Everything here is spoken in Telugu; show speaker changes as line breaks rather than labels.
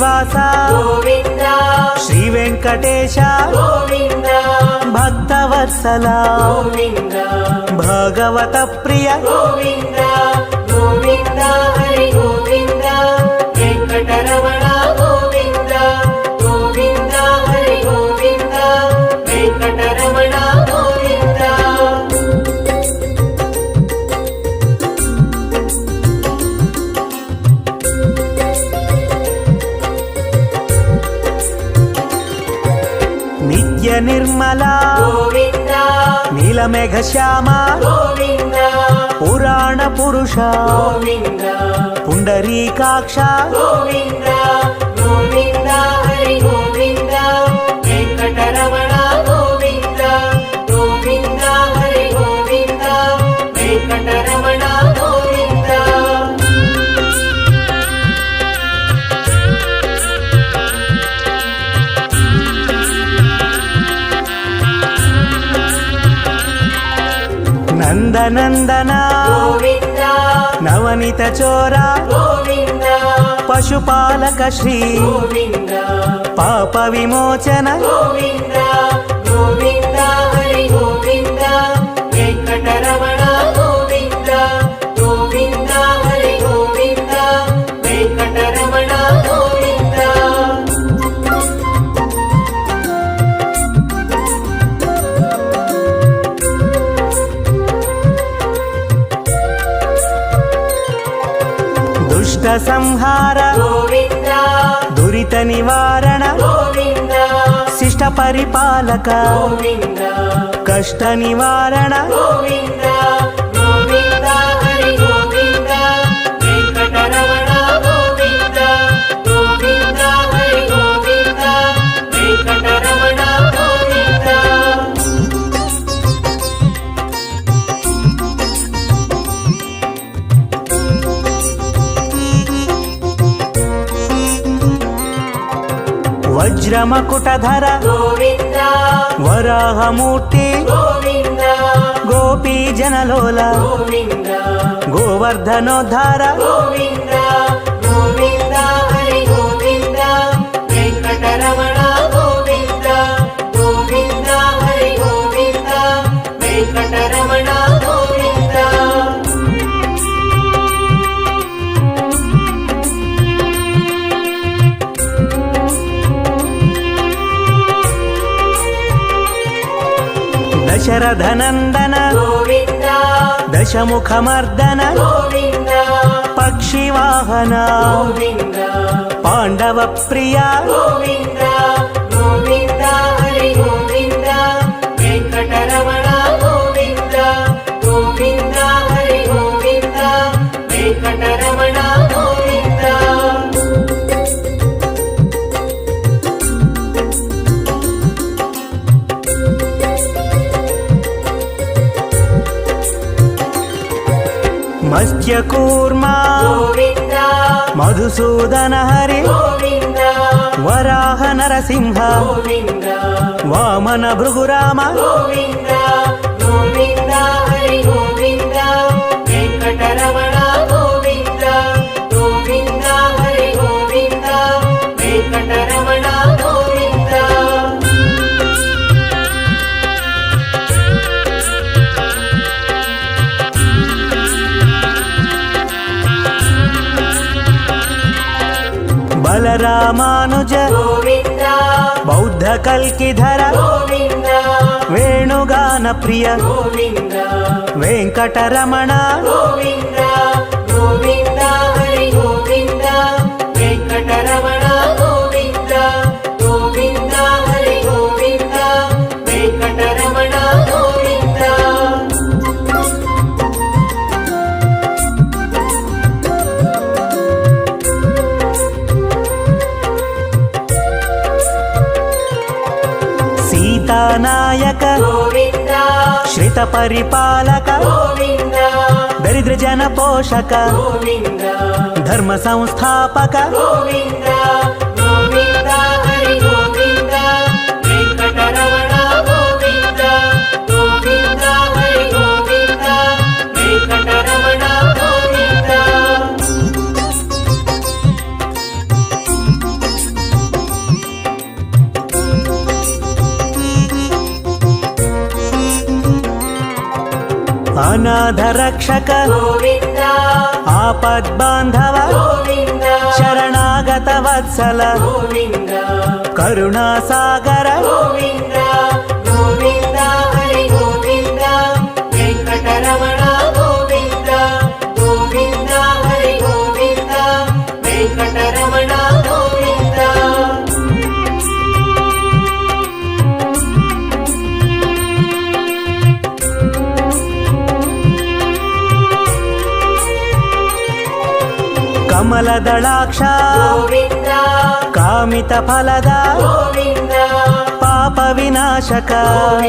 శ్రీనివాస
గోవింద
శ్రీ వెంకటేశ
గోవింద
భక్తవత్సల
గోవింద
భగవత ప్రియ
గోవింద గోవింద హరి గోవింద వెంకటరమణ గోవింద గోవింద హరి గోవింద వెంకటరమణ గోవింద
నిత్య నిర్మల
గోవింద
నీలమేఘ శ్యామ
గోవింద
పురాణ పురుష
గోవింద
పుండరీకాక్ష
గోవింద గోవింద హరి గోవింద వెంకటరమణ గోవింద గోవింద హరి గోవింద వెంకటరమణ గోవింద
నందనందన
గోవింద
నవనిత చోర
గోవింద
పశుపాలక శ్రీ
గోవింద
పాప విమోచన
గోవింద గోవింద హరి గోవింద వెంకటరమణ గోవింద గోవింద హరి గోవింద వెంకటరమణ గోవింద
దుష్ట సంహార
గోవింద
దురిత నివారణ
గోవింద
శిష్ట పరిపాలక
గోవింద
కష్ట నివారణ
గోవింద గోవింద హరి గోవింద వెంకటరమణ గోవింద గోవింద హరి గోవింద వెంకటరమణ గోవింద
వజ్రమకుటధర
గోవింద
వరాహమూర్తి
గోవింద
గోపీ జనలోల
గోవింద
గోవర్ధనోద్ధార
గోవింద గోవింద హరి గోవింద వెంకటరమణ గోవింద గోవింద హరి గోవింద వెంకటరమణ గోవింద
దశరథనందన
గోవింద
దశముఖమర్దన
గోవింద
పక్షివాహన
గోవింద
పాండవ ప్రియ
గోవింద గోవింద హరి గోవింద వెంకటరమణ గోవింద గోవింద హరి గోవింద వెంకటరమణ గోవింద
మత్స్యకూర్మ
గోవింద
మధుసూదన హరి
గోవింద
వరాహ నరసింహ
గోవింద
వామన భృగురామ
గోవింద గోవింద హరి గోవింద వెంకటరమణ గోవింద గోవింద హరి గోవింద వెంకటరమణ గోవింద
బలరామానుజ
గోవింద
బౌద్ధ కల్కిధర
గోవింద
వేణుగాన ప్రియ
గోవింద
వెంకటరమణ
గోవింద గోవింద హరి గోవింద వెంకటరమణ గోవింద గోవింద హరి గోవింద వెంకటరమణ గోవింద
సీతానాయక
గోవింద
శ్రిత పరిపాలక
గోవింద
దరిద్ర జన పోషక
గోవింద
ధర్మ సంస్థాపక
గోవింద గోవింద హరి గోవింద వెంకటరమణ గోవింద గోవింద హరి గోవింద వెంకటరమణ గోవింద
ಅನಾಥ ರಕ್ಷಕ
ಗೋವಿಂದ
ಆಪದ್ಬಾಂಧವ
ಗೋವಿಂದ
ಶರಣಾಗತ ವತ್ಸಲ
ಗೋವಿಂದ
ಕರುಣಾಸಾಗರ
ಗೋವಿಂದ ಗೋವಿಂದ ಹರಿ ಗೋವಿಂದ ವೆಂಕಟರಮಣ ಗೋವಿಂದ ಗೋವಿಂದ ಹರಿ ಗೋವಿಂದ ವೆಂಕಟರಮಣ ಗೋವಿಂದ
ಕಮಲದಳಾಕ್ಷ
ಗೋವಿಂದ
ಕಾಮಿತ ಫಲದ
ಗೋವಿಂದ
ಪಾಪ ವಿನಾಶಕ